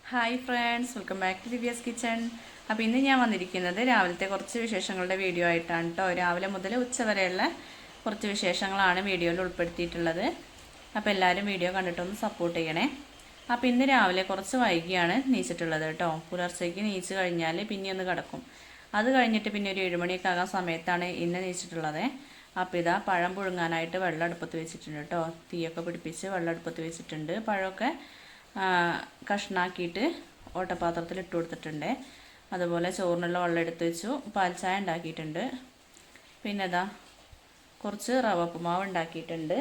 Hi friends, welcome back to Divya's kitchen. അപ്പോൾ ഇന്ന് ഞാൻ വന്നിരിക്കുന്നത് രാവിലത്തെ കുറച്ച് വിശേഷങ്ങളുടെ വീഡിയോ ആയിട്ടാണ് കേട്ടോ. രാവിലെ മുതൽ ഉച്ച വരെയുള്ള കുറച്ച് വിശേഷങ്ങളാണ് വീഡിയോയിൽ ഉൾപ്പെടുത്തിയിട്ടുള്ളത്. അപ്പോൾ എല്ലാവരും വീഡിയോ കണ്ടിട്ടൊന്ന് സപ്പോർട്ട് ചെയ്യണേ. അപ്പോൾ ഇന്ന് രാവിലെ കുറച്ച് വൈകിയാണ് നീച്ചിട്ടുള്ളത് കേട്ടോ. പുലർച്ചയ്ക്ക് നീച്ച് കഴിഞ്ഞാൽ പിന്നെ ഒന്ന് കിടക്കും. അത് കഴിഞ്ഞിട്ട് പിന്നെ ഒരു 7 മണിയൊക്കെ ആകാൻ സമയത്താണ് ഇന്ന് നീച്ചിട്ടുള്ളത്. അപ്പോൾ ഇതാ പഴം പുഴുങ്ങാനായിട്ട് വെള്ളം അടുപ്പത്ത് വെച്ചിട്ടുണ്ട് കേട്ടോ. തീയൊക്കെ പിടിപ്പിച്ച് വെള്ളം അടുപ്പത്ത് വെച്ചിട്ടുണ്ട്. പഴമൊക്കെ കഷ്ണാക്കിയിട്ട് ഓട്ടപാത്രത്തിൽ ഇട്ട് കൊടുത്തിട്ടുണ്ട്. അതുപോലെ ചോറിനുള്ള വെള്ളം എടുത്ത് വെച്ചു. പാൽച്ചായ ഉണ്ടാക്കിയിട്ടുണ്ട്. പിന്നെ ഇതാ കുറച്ച് റവ ഉപ്പുമാവ് ഉണ്ടാക്കിയിട്ടുണ്ട്.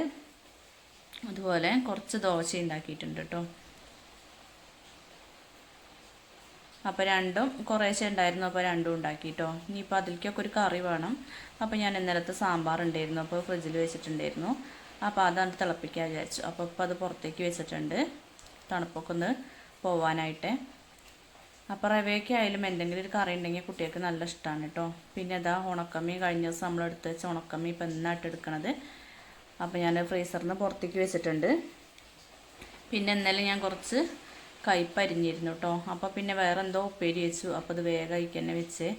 അതുപോലെ കുറച്ച് ദോശ ഉണ്ടാക്കിയിട്ടുണ്ട് കേട്ടോ. അപ്പോൾ രണ്ടും കുറേശ്ശെ ഉണ്ടായിരുന്നു. അപ്പോൾ രണ്ടും ഉണ്ടാക്കി കേട്ടോ. ഇനിയിപ്പോൾ അതിലേക്കൊക്കെ ഒരു കറി വേണം. അപ്പോൾ ഞാൻ ഇന്നലത്തെ സാമ്പാർ ഉണ്ടായിരുന്നു, അപ്പോൾ ഫ്രിഡ്ജിൽ വെച്ചിട്ടുണ്ടായിരുന്നു. അപ്പോൾ അതാണ് തിളപ്പിക്കാൻ വിചാരിച്ചു. അപ്പോൾ ഇപ്പോൾ അത് പുറത്തേക്ക് വെച്ചിട്ടുണ്ട്, തണുപ്പൊക്കെ ഒന്ന് പോവാനായിട്ട്. അപ്പോൾ റവയൊക്കെ ആയാലും എന്തെങ്കിലും ഒരു കറി ഉണ്ടെങ്കിൽ കുട്ടികൾക്ക് നല്ല ഇഷ്ടമാണ് കേട്ടോ. പിന്നെ ഇതാ ഉണക്കമ്മി കഴിഞ്ഞ ദിവസം നമ്മൾ എടുത്ത് വെച്ച ഉണക്കമ്മി ഇപ്പം എന്നായിട്ട് എടുക്കണത്. അപ്പോൾ ഞാൻ ഫ്രീസറിൽ നിന്ന് പുറത്തേക്ക് വെച്ചിട്ടുണ്ട്. പിന്നെ ഇന്നലെ ഞാൻ കുറച്ച് കയ്പ്പ് അരിഞ്ഞിരുന്നു കേട്ടോ. അപ്പോൾ പിന്നെ വേറെ എന്തോ ഉപ്പേരി വെച്ചു. അപ്പോൾ അത് വേഗം അതിക്ക് തന്നെ വെച്ച്.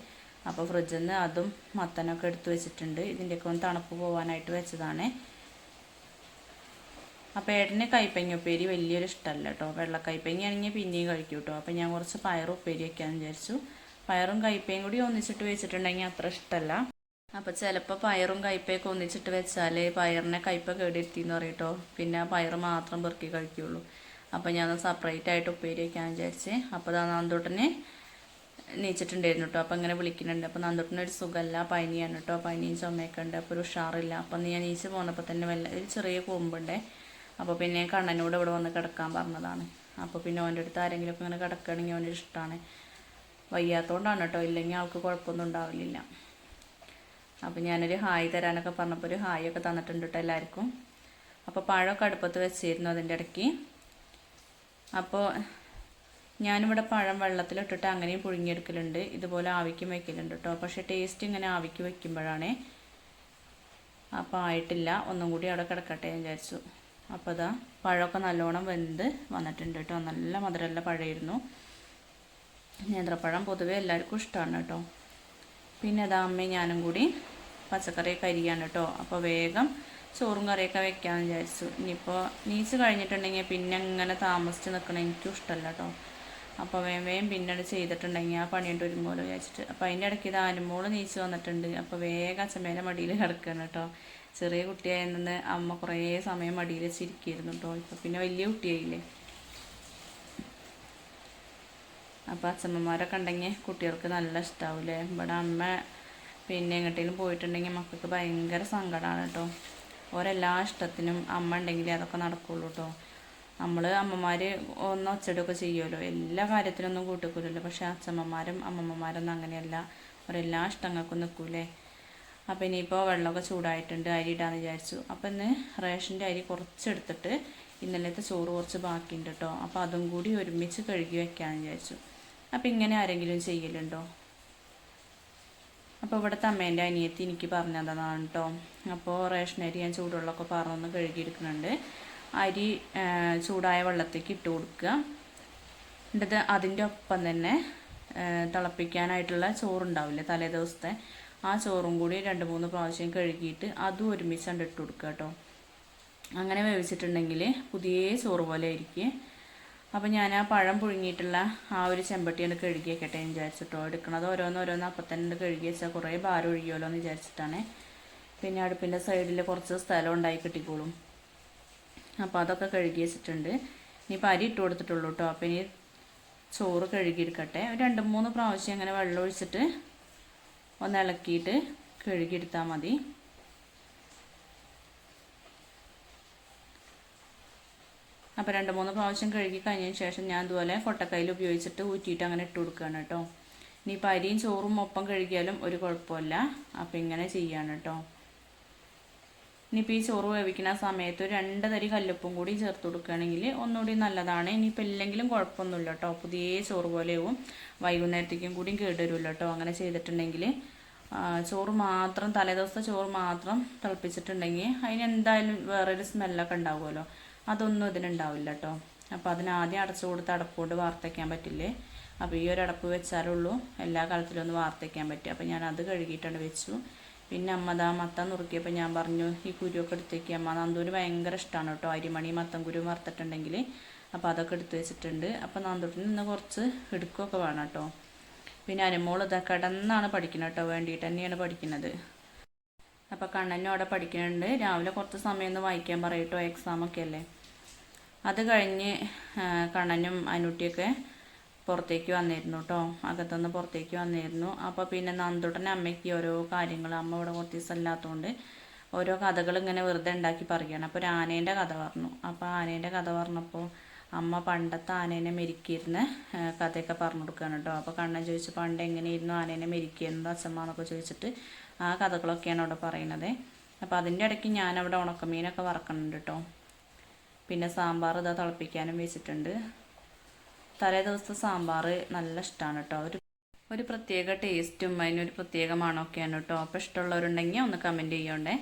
അപ്പോൾ ഫ്രിഡ്ജിൽ നിന്ന് അതും മത്തനൊക്കെ എടുത്ത് വെച്ചിട്ടുണ്ട്. ഇതിൻ്റെയൊക്കെ ഒന്ന് തണുപ്പ് പോകാനായിട്ട് വെച്ചതാണ്. അപ്പോൾ ഏട്ടന് കൈപ്പങ്ങ ഉപ്പേരി വലിയൊരു ഇഷ്ടമല്ല കേട്ടോ. വെള്ളക്കൈപ്പങ്ങ ആണെങ്കിൽ പിന്നെയും കഴിക്കും കേട്ടോ. അപ്പോൾ ഞാൻ കുറച്ച് പയർ ഉപ്പേരി വയ്ക്കാമെന്ന് വിചാരിച്ചു. പയറും കയ്പ്പയും കൂടി ഒന്നിച്ചിട്ട് വെച്ചിട്ടുണ്ടെങ്കിൽ അത്ര ഇഷ്ടമല്ല. അപ്പോൾ ചിലപ്പോൾ പയറും കയ്പ്പയൊക്കെ ഒന്നിച്ചിട്ട് വെച്ചാൽ പയറിനെ കയ്പ കേടിരുത്തിയെന്ന് പറയും കേട്ടോ. പിന്നെ ആ പയർ മാത്രം പെറുക്കി കഴിക്കുകയുള്ളൂ. അപ്പോൾ ഞാൻ സെപ്പറേറ്റ് ആയിട്ട് ഉപ്പേരി വയ്ക്കാമെന്ന് വിചാരിച്ച്. അപ്പോൾ നന്ദൂട്ടനെ നീച്ചിട്ടുണ്ടായിരുന്നു കേട്ടോ. അപ്പോൾ അങ്ങനെ വിളിക്കുന്നുണ്ട്. അപ്പോൾ നന്ദൂട്ടനൊരു സുഖമല്ല, പനിയാണ് കേട്ടോ. പനിയും ചുമയൊക്കെ ഉണ്ട്. അപ്പോൾ ഒരു ഉഷാറില്ല. അപ്പം ഞാൻ നീച്ച് പോകുന്നപ്പോൾ തന്നെ ഒരു ചെറിയ കൊമ്പുണ്ടേ. അപ്പോൾ പിന്നെ കണ്ണനോട് ഇവിടെ വന്ന് കിടക്കാൻ പറഞ്ഞതാണ്. അപ്പോൾ പിന്നെ അവൻ്റെ അടുത്ത് ആരെങ്കിലുമൊക്കെ ഇങ്ങനെ കിടക്കുകയാണെങ്കിൽ അവൻ്റെ ഇഷ്ടമാണ്. വയ്യാത്തതുകൊണ്ടാണ് കേട്ടോ, ഇല്ലെങ്കിൽ ആൾക്ക് കുഴപ്പമൊന്നും ഉണ്ടാവില്ല. അപ്പോൾ ഞാനൊരു ഹായ് തരാനൊക്കെ പറഞ്ഞപ്പോൾ ഒരു ഹായ് ഒക്കെ തന്നിട്ടുണ്ട് കേട്ടോ എല്ലാവർക്കും. അപ്പോൾ പഴമൊക്കെ അടുപ്പത്ത് വെച്ചിരുന്നു അതിൻ്റെ ഇടയ്ക്ക്. അപ്പോൾ ഞാനിവിടെ പഴം വെള്ളത്തിലിട്ടിട്ട് അങ്ങനെയും പുഴുങ്ങിയെടുക്കലുണ്ട്, ഇതുപോലെ ആവിക്കും വയ്ക്കലുണ്ട് കേട്ടോ. പക്ഷേ ടേസ്റ്റ് ഇങ്ങനെ ആവിക്ക് വയ്ക്കുമ്പോഴാണ്. അപ്പോൾ ആയിട്ടില്ല, ഒന്നും കൂടി അവിടെ കിടക്കട്ടെ എന്ന് വിചാരിച്ചു. അപ്പോൾ ഇതാ പഴമൊക്കെ നല്ലോണം വെന്ത് വന്നിട്ടുണ്ട് കേട്ടോ. നല്ല മധുരമുള്ള പഴമായിരുന്നു. നേന്ത്രപ്പഴം പൊതുവേ എല്ലാവർക്കും ഇഷ്ടമാണ് കേട്ടോ. പിന്നെ അതാ അമ്മയും ഞാനും കൂടി പച്ചക്കറിയൊക്കെ അരിയാണ് കേട്ടോ. അപ്പോൾ വേഗം ചോറും കറിയൊക്കെ വെക്കാമെന്ന് വിചാരിച്ചു. ഇനിയിപ്പോൾ നീച്ച് കഴിഞ്ഞിട്ടുണ്ടെങ്കിൽ പിന്നെ അങ്ങനെ താമസിച്ച് നിൽക്കണം എനിക്കും ഇഷ്ടമല്ല കേട്ടോ. അപ്പോൾ വേഗം പിന്നീട് ചെയ്തിട്ടുണ്ടെങ്കിൽ ആ പണിയിട്ട് ഒരുപോലെ വിചാരിച്ചിട്ട്. അപ്പോൾ അതിൻ്റെ ഇടയ്ക്ക് ഇത് അനുമോള് നീച്ച് വന്നിട്ടുണ്ട്. അപ്പോൾ വേഗം അച്ഛമ്മേൻ്റെ മടിയിൽ കിടക്കുകയാണ് കേട്ടോ. ചെറിയ കുട്ടിയായിരുന്നത് അമ്മ കുറേ സമയം മടിയിൽ വെച്ചിരിക്കുകയായിരുന്നു കേട്ടോ. ഇപ്പോൾ പിന്നെ വലിയ കുട്ടിയായില്ലേ. അപ്പോൾ അച്ഛമ്മമാരൊക്കെ ഉണ്ടെങ്കിൽ കുട്ടികൾക്ക് നല്ല ഇഷ്ടാവില്ലേ. ഇവിടെ അമ്മ പിന്നെ എങ്ങോട്ടേലും പോയിട്ടുണ്ടെങ്കിൽ മക്കൾക്ക് ഭയങ്കര സങ്കടമാണ് കേട്ടോ. ഓരെല്ലാ ഇഷ്ടത്തിനും അമ്മ ഉണ്ടെങ്കിലേ അതൊക്കെ നടക്കുള്ളൂ കേട്ടോ. നമ്മൾ അമ്മമാർ ഒന്ന് ഒച്ചടൊക്കെ ചെയ്യുമല്ലോ, എല്ലാ കാര്യത്തിനൊന്നും കൂട്ടിക്കൂലല്ലോ. പക്ഷേ അച്ഛമ്മമാരും അമ്മമ്മമാരൊന്നും അങ്ങനെയല്ല, അവരെല്ലാ ഇഷ്ടങ്ങൾക്കും നിൽക്കൂലേ. അപ്പോൾ ഇനിയിപ്പോൾ വെള്ളമൊക്കെ ചൂടായിട്ടുണ്ട്, അരി ഇടാമെന്ന് വിചാരിച്ചു. അപ്പോൾ ഇന്ന് റേഷൻ്റെ അരി കുറച്ചെടുത്തിട്ട് ഇന്നലത്തെ ചോറ് കുറച്ച് ബാക്കിയുണ്ട് കേട്ടോ. അപ്പോൾ അതും കൂടി ഒരുമിച്ച് കഴുകി വെക്കാമെന്ന് വിചാരിച്ചു. അപ്പോൾ ഇങ്ങനെ ആരെങ്കിലും ചെയ്യലുണ്ടോ? അപ്പോൾ ഇവിടുത്തെ അമ്മേൻ്റെ അനിയത്തി എനിക്ക് പറഞ്ഞു തന്നതാണ് കേട്ടോ. അപ്പോൾ റേഷൻ അരി ഞാൻ ചൂടുവെള്ളമൊക്കെ പറഞ്ഞൊന്ന് കഴുകിയെടുക്കുന്നുണ്ട്. അരി ചൂടായ വെള്ളത്തേക്ക് ഇട്ട് കൊടുക്കുക. എന്നിട്ട് അതിൻ്റെ ഒപ്പം തന്നെ തിളപ്പിക്കാനായിട്ടുള്ള ചോറുണ്ടാവില്ലേ തലേ ദിവസത്തെ, ആ ചോറും കൂടി 2-3 പ്രാവശ്യം കഴുകിയിട്ട് അതും ഒരുമിച്ച് ഇട്ട് കൊടുക്കുക കേട്ടോ. അങ്ങനെ വേവിച്ചിട്ടുണ്ടെങ്കിൽ പുതിയ ചോറ് പോലെ ആയിരിക്കും. അപ്പോൾ ഞാൻ ആ പഴം പുഴുങ്ങിയിട്ടുള്ള ആ ഒരു ചെമ്പട്ടിയാണ് കഴുകി വെക്കട്ടെ എന്ന് വിചാരിച്ചിട്ടോ. എടുക്കണത് ഓരോന്നോരോന്ന് അപ്പം തന്നെ കഴുകി വെച്ചാൽ കുറേ ഭാരം ഒഴിയുമല്ലോ എന്ന് വിചാരിച്ചിട്ടാണ്. പിന്നെ അടുപ്പിൻ്റെ സൈഡിൽ കുറച്ച് സ്ഥലം ഉണ്ടായി കിട്ടിക്കോളും. അപ്പോൾ അതൊക്കെ കഴുകി വെച്ചിട്ടുണ്ട്. ഇനിയിപ്പോൾ അരി ഇട്ട് കൊടുത്തിട്ടുള്ളൂ കേട്ടോ. അപ്പോൾ ഇനി ചോറ് കഴുകിയെടുക്കട്ടെ. 2-3 പ്രാവശ്യം അങ്ങനെ വെള്ളം ഒഴിച്ചിട്ട് ഒന്ന് ഇളക്കിയിട്ട് കഴുകിയെടുത്താൽ മതി. അപ്പോൾ 2-3 പ്രാവശ്യം കഴുകി കഴിഞ്ഞതിന് ശേഷം ഞാൻ ഇതുപോലെ കൊട്ടക്കൈയിൽ ഉപയോഗിച്ചിട്ട് ഊറ്റിയിട്ട് അങ്ങനെ ഇട്ട് കൊടുക്കുകയാണ് കേട്ടോ. ഇനിയിപ്പോൾ അരിയും ചോറും ഒപ്പം കഴുകിയാലും ഒരു കുഴപ്പമില്ല. അപ്പോൾ ഇങ്ങനെ ചെയ്യാണ് കേട്ടോ. ഇനിയിപ്പോൾ ഈ ചോറ് വേവിക്കുന്ന സമയത്ത് 2 തരി കല്ലുപ്പും കൂടി ചേർത്ത് കൊടുക്കുകയാണെങ്കിൽ ഒന്നുകൂടി നല്ലതാണ്. ഇനിയിപ്പോൾ ഇല്ലെങ്കിലും കുഴപ്പമൊന്നുമില്ല കേട്ടോ. പുതിയ ചോറ് പോലെയാവും, വൈകുന്നേരത്തേക്കും കൂടിയും കേടുവരുമല്ലോ കേട്ടോ. അങ്ങനെ ചെയ്തിട്ടുണ്ടെങ്കിൽ ചോറ് മാത്രം തലേദിവസത്തെ ചോറ് മാത്രം തിളപ്പിച്ചിട്ടുണ്ടെങ്കിൽ അതിന് എന്തായാലും വേറൊരു സ്മെല്ലൊക്കെ ഉണ്ടാവുമല്ലോ. അതൊന്നും ഇതിനുണ്ടാവില്ല കേട്ടോ. അപ്പോൾ അതിനാദ്യം അടച്ചു കൊടുത്ത് അടപ്പുകൊണ്ട് വാർത്തയ്ക്കാൻ പറ്റില്ലേ. അപ്പോൾ ഈ ഒരു അടപ്പ് വെച്ചാലുള്ളൂ എല്ലാ കാലത്തിലും ഒന്ന് വാർത്തയ്ക്കാൻ പറ്റും. അപ്പോൾ ഞാൻ അത് കഴുകിയിട്ടാണ് വെച്ചു. പിന്നെ അമ്മ ദാ മത്തം നുറുക്കിയപ്പോൾ ഞാൻ പറഞ്ഞു ഈ കുരുവൊക്കെ എടുത്തേക്ക് അമ്മ. നന്ദൂന് ഭയങ്കര ഇഷ്ടമാണ് കേട്ടോ അരിമണി മത്തം കുരു വറുത്തിട്ടുണ്ടെങ്കിൽ. അപ്പോൾ അതൊക്കെ എടുത്ത് വെച്ചിട്ടുണ്ട്. അപ്പോൾ നന്ദൂട്ടിന് നിന്ന് കുറച്ച് എടുക്കുകയൊക്കെ വേണം കേട്ടോ. പിന്നെ അനുമോൾ ഇതാ കിടന്നാണ് പഠിക്കുന്നത് കേട്ടോ, വേണ്ടിയിട്ട് തന്നെയാണ് പഠിക്കുന്നത്. അപ്പോൾ കണ്ണനും അവിടെ പഠിക്കുന്നുണ്ട്. രാവിലെ കുറച്ച് സമയം ഒന്ന് വായിക്കാൻ പറയും കേട്ടോ, എക്സാമൊക്കെ അല്ലേ. അത് കഴിഞ്ഞ് കണ്ണനും അനുട്ടിയൊക്കെ പുറത്തേക്ക് വന്നിരുന്നു കേട്ടോ, അകത്തുനിന്ന് പുറത്തേക്ക് വന്നിരുന്നു. അപ്പോൾ പിന്നെ നന്ദുട്ടൻ്റെ അമ്മയ്ക്ക് ഓരോ കാര്യങ്ങൾ, അമ്മ ഇവിടെ കുറച്ച് ദിവസം ഇല്ലാത്തതുകൊണ്ട് ഓരോ കഥകൾ ഇങ്ങനെ വെറുതെ ഉണ്ടാക്കി പറയുകയാണ്. അപ്പോൾ ഒരു ആനേൻ്റെ കഥ പറഞ്ഞു. അപ്പോൾ ആനേൻ്റെ കഥ പറഞ്ഞപ്പോൾ അമ്മ പണ്ടത്തെ ആനേനെ മെരുക്കിയിരുന്ന കഥയൊക്കെ പറഞ്ഞു കൊടുക്കുകയാണ് കേട്ടോ. അപ്പോൾ കണ്ണൻ ചോദിച്ചു പണ്ട് എങ്ങനെയായിരുന്നു ആനേനെ മെരുക്കിയിരുന്നത് അച്ഛമ്മ എന്നൊക്കെ ചോദിച്ചിട്ട് ആ കഥകളൊക്കെയാണ് അവിടെ പറയുന്നത്. അപ്പോൾ അതിൻ്റെ ഇടയ്ക്ക് ഞാനവിടെ ഉണക്കമീനൊക്കെ വറക്കുന്നുണ്ട് കേട്ടോ. പിന്നെ സാമ്പാർ ഇതാ തിളപ്പിക്കാനും വെച്ചിട്ടുണ്ട്. തലേ ദിവസത്തെ സാമ്പാർ നല്ല ഇഷ്ടമാണ് കേട്ടോ. ഒരു പ്രത്യേക ടേസ്റ്റും അതിനൊരു പ്രത്യേക മണമൊക്കെയാണ് കേട്ടോ. അപ്പോൾ ഇഷ്ടമുള്ളവരുണ്ടെങ്കിൽ ഒന്ന് കമൻറ്റ് ചെയ്യണ്ടേ.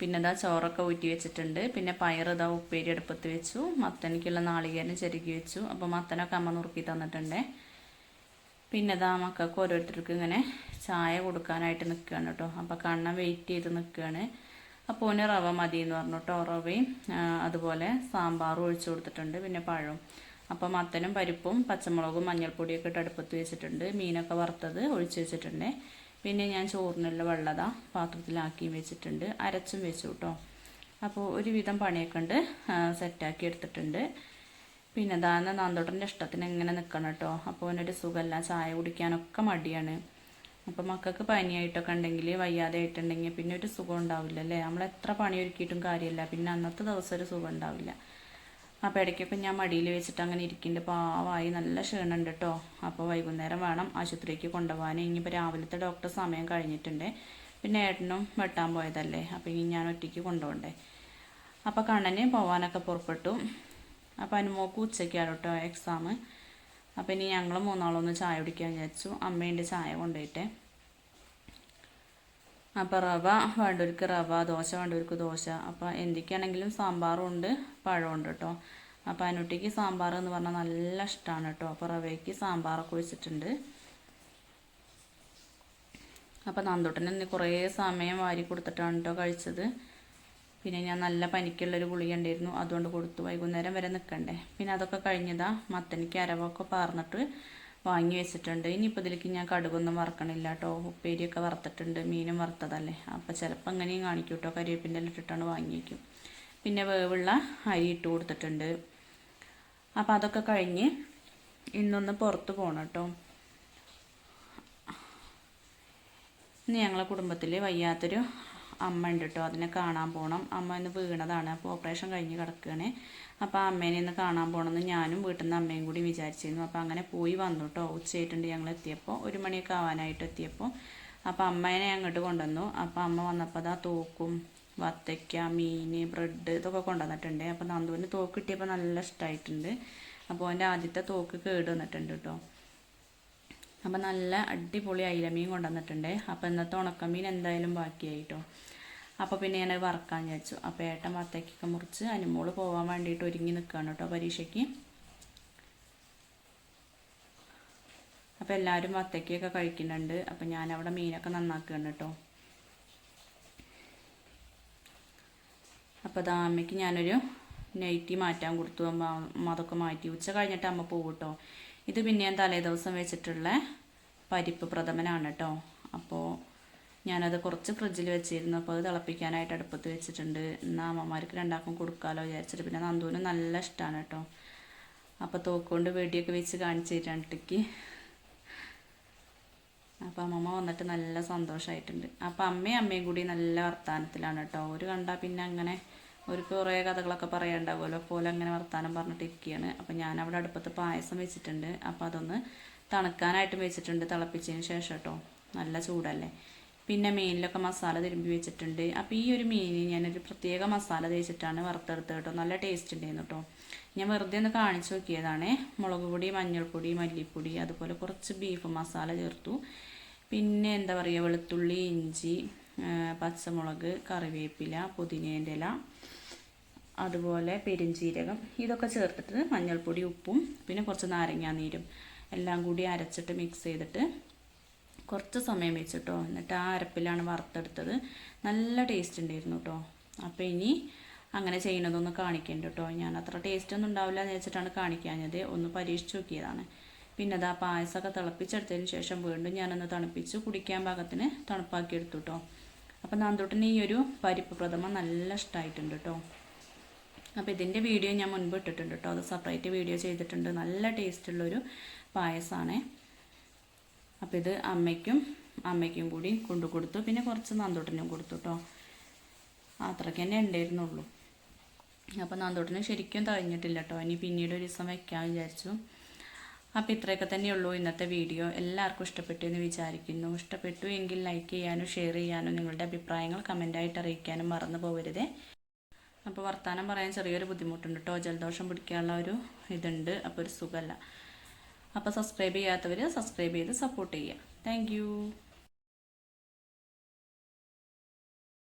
പിന്നെ ഇതാ ചോറൊക്കെ ഊറ്റി വെച്ചിട്ടുണ്ട്. പിന്നെ പയർ ഇതാ ഉപ്പേരി അടുപ്പത്ത് വെച്ചു. മത്തനിക്കുള്ള നാളികേരം ചെരുക്കി വെച്ചു. അപ്പോൾ മത്തനൊക്കെ അമ്മ നുറുക്കി തന്നിട്ടുണ്ട്. പിന്നെ ഇതാ മക്കൾക്ക് ഓരോരുത്തർക്ക് ഇങ്ങനെ ചായ കൊടുക്കാനായിട്ട് നിൽക്കുകയാണ് കേട്ടോ. അപ്പോൾ കണ്ണൻ വെയിറ്റ് ചെയ്ത് നിൽക്കുകയാണ്. അപ്പോൾ ഓന് റവ മതി എന്ന് പറഞ്ഞു കേട്ടോ. റവയും അതുപോലെ സാമ്പാറും ഒഴിച്ചു കൊടുത്തിട്ടുണ്ട്. പിന്നെ പഴവും. അപ്പോൾ മത്തനും പരിപ്പും പച്ചമുളകും മഞ്ഞൾപ്പൊടിയൊക്കെ ഇട്ട് അടുപ്പത്ത് വെച്ചിട്ടുണ്ട്. മീനൊക്കെ വറുത്തത് ഒഴിച്ച് വെച്ചിട്ടുണ്ട്. പിന്നെ ഞാൻ ചോറിനുള്ള വെള്ളത പാത്രത്തിലാക്കി വെച്ചിട്ടുണ്ട്. അരച്ചും വെച്ചു കേട്ടോ. അപ്പോൾ ഒരുവിധം പണിയൊക്കെ ഉണ്ട് സെറ്റാക്കി എടുത്തിട്ടുണ്ട്. പിന്നെ അതാണ് നന്ദോട്ടൻ്റെ ഇഷ്ടത്തിന് എങ്ങനെ നിൽക്കണം കേട്ടോ. അപ്പോൾ അവനൊരു സുഖമല്ല, ചായ കുടിക്കാനൊക്കെ മടിയാണ്. അപ്പോൾ മക്കൾക്ക് പനിയായിട്ടൊക്കെ ഉണ്ടെങ്കിൽ വയ്യാതെ ആയിട്ടുണ്ടെങ്കിൽ പിന്നെ ഒരു സുഖം ഉണ്ടാവില്ല അല്ലേ. നമ്മൾ എത്ര പണി ഒരുക്കിയിട്ടും കാര്യമില്ല, പിന്നെ അന്നത്തെ ദിവസം ഒരു സുഖം ഉണ്ടാവില്ല. അപ്പോൾ ഇടയ്ക്കൊക്കെ ഞാൻ മടിയിൽ വെച്ചിട്ട് അങ്ങനെ ഇരിക്കുന്നുണ്ട്. പാവായി നല്ല ക്ഷീണമുണ്ട് കേട്ടോ. അപ്പോൾ വൈകുന്നേരം വേണം ആശുപത്രിക്ക് കൊണ്ടുപോകാൻ. ഇനിയിപ്പോൾ രാവിലത്തെ ഡോക്ടർ സമയം കഴിഞ്ഞിട്ടുണ്ട്. പിന്നെ ഏട്ടനും വെട്ടാൻ പോയതല്ലേ, അപ്പോൾ ഇനി ഞാൻ ഒറ്റയ്ക്ക് കൊണ്ടുപോകണ്ടേ. അപ്പോൾ കണ്ണന് പോകാനൊക്കെ പുറപ്പെട്ടു. അപ്പോൾ അനുമോക്ക് ഉച്ചയ്ക്കാണ് കേട്ടോ എക്സാം. അപ്പോൾ ഇനി ഞങ്ങൾ മൂന്നാളൊന്ന് ചായ കുടിക്കാൻ വിചാരിച്ചു. അമ്മേൻ്റെ ചായ കൊണ്ടുപോയിട്ടെ. അപ്പോൾ റവ വേണ്ടവർക്ക് റവ, ദോശ വേണ്ടവർക്ക് ദോശ. അപ്പോൾ എന്തൊക്കെയാണെങ്കിലും സാമ്പാറും ഉണ്ട് പഴമുണ്ട് കേട്ടോ. അപ്പോൾ അനുട്ടിക്ക് സാമ്പാർ എന്ന് പറഞ്ഞാൽ നല്ല ഇഷ്ടമാണ് കേട്ടോ. അപ്പോൾ റവയ്ക്ക് സാമ്പാറൊക്കെ ഒഴിച്ചിട്ടുണ്ട്. അപ്പോൾ നന്ദോട്ടന് കുറേ സമയം വാരി കൊടുത്തിട്ടാണ് കേട്ടോ കഴിച്ചത്. പിന്നെ ഞാൻ നല്ല പനിക്കുള്ളൊരു ഗുളിക ഉണ്ടായിരുന്നു, അതുകൊണ്ട് കൊടുത്തു. വൈകുന്നേരം വരെ നിൽക്കണ്ടേ. പിന്നെ അതൊക്കെ കഴിഞ്ഞതാ മത്തനിക്ക് അരവൊക്കെ പാർന്നിട്ട് വാങ്ങി വെച്ചിട്ടുണ്ട്. ഇനിയിപ്പോൾ ഇതിലേക്ക് ഞാൻ കടുകൊന്നും വറക്കണില്ല കേട്ടോ. ഉപ്പേരിയൊക്കെ വറുത്തിട്ടുണ്ട്, മീനും വറുത്തതല്ലേ. അപ്പോൾ ചിലപ്പോൾ അങ്ങനെയും കാണിക്കും കേട്ടോ. കരിവേപ്പിൻ്റെ ഇട്ടിട്ടാണ് വാങ്ങി വയ്ക്കും. പിന്നെ വേവുള്ള അരി ഇട്ട് കൊടുത്തിട്ടുണ്ട്. അപ്പോൾ അതൊക്കെ കഴിഞ്ഞ് ഇന്നൊന്ന് പുറത്ത് പോകണം കേട്ടോ. ഇന്ന് ഞങ്ങളെ കുടുംബത്തിൽ വയ്യാത്തൊരു അമ്മ ഉണ്ട് കേട്ടോ, അതിനെ കാണാൻ പോകണം. അമ്മ ഇന്ന് വീണതാണ്, അപ്പോൾ ഓപ്പറേഷൻ കഴിഞ്ഞ് കിടക്കുകയാണ്. അപ്പോൾ അമ്മേനെ ഇന്ന് കാണാൻ പോകണമെന്ന് ഞാനും വീട്ടിൽ നിന്ന് അമ്മയും കൂടി വിചാരിച്ചിരുന്നു. അപ്പോൾ അങ്ങനെ പോയി വന്നു കേട്ടോ. ഉച്ചയായിട്ടുണ്ട് ഞങ്ങൾ എത്തിയപ്പോൾ, 1 മണിയൊക്കെ ആവാനായിട്ട് എത്തിയപ്പോൾ. അപ്പോൾ അമ്മേനെ അങ്ങോട്ട് കൊണ്ടുവന്നു. അപ്പോൾ അമ്മ വന്നപ്പോൾ അതാ തോക്കും വത്തയ്ക്ക, മീൻ, ബ്രെഡ് ഇതൊക്കെ കൊണ്ടുവന്നിട്ടുണ്ട്. അപ്പോൾ നന്ദുവിന് തോക്ക് കിട്ടിയപ്പോൾ നല്ല ഇഷ്ടമായിട്ടുണ്ട്. അപ്പോൾ അവൻ്റെ ആദ്യത്തെ തോക്ക് കേട് വന്നിട്ടുണ്ട് കേട്ടോ. അപ്പോൾ നല്ല അടിപൊളി അയിലമീൻ കൊണ്ടുവന്നിട്ടുണ്ട്. അപ്പോൾ ഇന്നത്തെ ഉണക്കമീൻ എന്തായാലും ബാക്കിയായിട്ടോ. അപ്പോൾ പിന്നെ ഞാൻ വറക്കാൻ വിചാരിച്ചു. അപ്പോൾ ഏട്ടൻ വത്തയ്ക്കൊക്കെ മുറിച്ച് അനുമോള് പോകാൻ വേണ്ടിയിട്ട് ഒരുങ്ങി നിൽക്കുകയാണ് കേട്ടോ പരീക്ഷയ്ക്ക്. അപ്പോൾ എല്ലാവരും വത്തയ്ക്കൊക്കെ കഴിക്കുന്നുണ്ട്. അപ്പോൾ ഞാനവിടെ മീനൊക്കെ നന്നാക്കുകയാണ് കേട്ടോ. അപ്പോൾ അതാ അമ്മയ്ക്ക് ഞാനൊരു നൈറ്റി മാറ്റാൻ കൊടുത്തു. അമ്മ അതൊക്കെ മാറ്റി. ഉച്ച കഴിഞ്ഞിട്ട് അമ്മ പോകും കേട്ടോ. ഇത് പിന്നെ ഞാൻ തലേ ദിവസം വെച്ചിട്ടുള്ള പരിപ്പ് പ്രഥമനാണ് കേട്ടോ. അപ്പോൾ ഞാനത് കുറച്ച് ഫ്രിഡ്ജിൽ വെച്ചിരുന്നു. അപ്പോൾ അത് തിളപ്പിക്കാനായിട്ട് അടുപ്പത്ത് വെച്ചിട്ടുണ്ട്. എന്നാൽ അമ്മമാർക്ക് രണ്ടാക്കും കൊടുക്കാമല്ലോ വിചാരിച്ചിട്ട്. പിന്നെ നന്ദുവിന് നല്ല ഇഷ്ടമാണ് കേട്ടോ. അപ്പോൾ തോക്കുകൊണ്ട് വെടിയൊക്കെ വെച്ച് കാണിച്ചു തരാണ്ടിക്ക്. അപ്പോൾ അമ്മമ്മ വന്നിട്ട് നല്ല സന്തോഷമായിട്ടുണ്ട്. അപ്പോൾ അമ്മയും കൂടി നല്ല വർത്താനത്തിലാണ് കേട്ടോ. ഒരു കണ്ടാൽ പിന്നെ അങ്ങനെ ഒരു കുറേ കഥകളൊക്കെ പറയാണ്ടാവുമല്ലോ, പോലെ അങ്ങനെ വർത്താനം പറഞ്ഞിട്ടിരിക്കുകയാണ്. അപ്പോൾ ഞാനവിടെ അടുപ്പത്ത് പായസം വെച്ചിട്ടുണ്ട്. അപ്പോൾ അതൊന്ന് തണുക്കാനായിട്ടും വെച്ചിട്ടുണ്ട്, തിളപ്പിച്ചതിന് ശേഷം കേട്ടോ. നല്ല ചൂടല്ലേ. പിന്നെ മീനിലൊക്കെ മസാല തിരുമ്പി വെച്ചിട്ടുണ്ട്. അപ്പോൾ ഈ ഒരു മീനിന് ഞാനൊരു പ്രത്യേക മസാല തേച്ചിട്ടാണ് വറുത്തെടുത്തത് കേട്ടോ. നല്ല ടേസ്റ്റ് ഉണ്ടായിരുന്നു കേട്ടോ. ഞാൻ വെറുതെ ഒന്ന് കാണിച്ചു നോക്കിയതാണ്. മുളക് പൊടി, മഞ്ഞൾപ്പൊടി, മല്ലിപ്പൊടി, അതുപോലെ കുറച്ച് ബീഫ് മസാല ചേർത്തു. പിന്നെ എന്താ പറയുക, വെളുത്തുള്ളി, ഇഞ്ചി, പച്ചമുളക്, കറിവേപ്പില, പുതിനേൻ്റെ ഇല, അതുപോലെ പെരിഞ്ചീരകം ഇതൊക്കെ ചേർത്തിട്ട് മഞ്ഞൾപ്പൊടി ഉപ്പും പിന്നെ കുറച്ച് നാരങ്ങാനീരും എല്ലാം കൂടി അരച്ചിട്ട് മിക്സ് ചെയ്തിട്ട് കുറച്ച് സമയം വെച്ചിട്ടോ. എന്നിട്ട് ആ അരപ്പിലാണ് വറുത്തെടുത്തത്. നല്ല ടേസ്റ്റ് ഉണ്ടായിരുന്നു കേട്ടോ. അപ്പോൾ ഇനി അങ്ങനെ ചെയ്യുന്നതൊന്ന് കാണിക്കേണ്ട കേട്ടോ. ഞാൻ അത്ര ടേസ്റ്റ് ഒന്നും ഉണ്ടാവില്ല എന്ന് വെച്ചിട്ടാണ് കാണിക്കാഞ്ഞത്. ഒന്ന് പരീക്ഷിച്ച് നോക്കിയതാണ്. പിന്നെ അത് ആ പായസമൊക്കെ തിളപ്പിച്ചെടുത്തതിന് ശേഷം വീണ്ടും ഞാനൊന്ന് തണുപ്പിച്ച് കുടിക്കാൻ പാകത്തിന് തണുപ്പാക്കി എടുത്തു കേട്ടോ. അപ്പോൾ നാന്തൂട്ടിന് ഈ ഒരു പരിപ്പ് പ്രഥമ നല്ല ഇഷ്ടമായിട്ടുണ്ട് കേട്ടോ. അപ്പോൾ ഇതിൻ്റെ വീഡിയോ ഞാൻ മുൻപ് ഇട്ടിട്ടുണ്ട് കേട്ടോ. അത് സെപ്പറേറ്റ് വീഡിയോ ചെയ്തിട്ടുണ്ട്. നല്ല ടേസ്റ്റുള്ളൊരു പായസമാണ്. അപ്പോൾ ഇത് അമ്മയ്ക്കും കൂടി കൊണ്ടു കൊടുത്തു. പിന്നെ കുറച്ച് നാന്തൂട്ടിനും കൊടുത്തു കേട്ടോ. അത്രയ്ക്ക് തന്നെ ഉണ്ടായിരുന്നുള്ളൂ. അപ്പോൾ നാന്തൂട്ടിന് ശരിക്കും തഴഞ്ഞിട്ടില്ല കേട്ടോ. ഇനി പിന്നീട് ഒരു ദിവസം വയ്ക്കാമെന്ന് വിചാരിച്ചു. അപ്പോൾ ഇത്രയൊക്കെ തന്നെയുള്ളൂ ഇന്നത്തെ വീഡിയോ. എല്ലാവർക്കും ഇഷ്ടപ്പെട്ടു എന്ന് വിചാരിക്കുന്നു. ഇഷ്ടപ്പെട്ടു എങ്കിൽ ലൈക്ക് ചെയ്യാനും ഷെയർ ചെയ്യാനും നിങ്ങളുടെ അഭിപ്രായങ്ങൾ കമൻറ്റായിട്ട് അറിയിക്കാനും മറന്നു പോകരുതേ. അപ്പോൾ വർത്തമാനം പറയാൻ ചെറിയൊരു ബുദ്ധിമുട്ടുണ്ട് കേട്ടോ. ജലദോഷം പിടിക്കാനുള്ള ഒരു ഇതുണ്ട്. അപ്പോൾ ഒരു സുഖമല്ല. അപ്പോൾ സബ്സ്ക്രൈബ് ചെയ്യാത്തവർ സബ്സ്ക്രൈബ് ചെയ്ത് സപ്പോർട്ട് ചെയ്യുക. താങ്ക്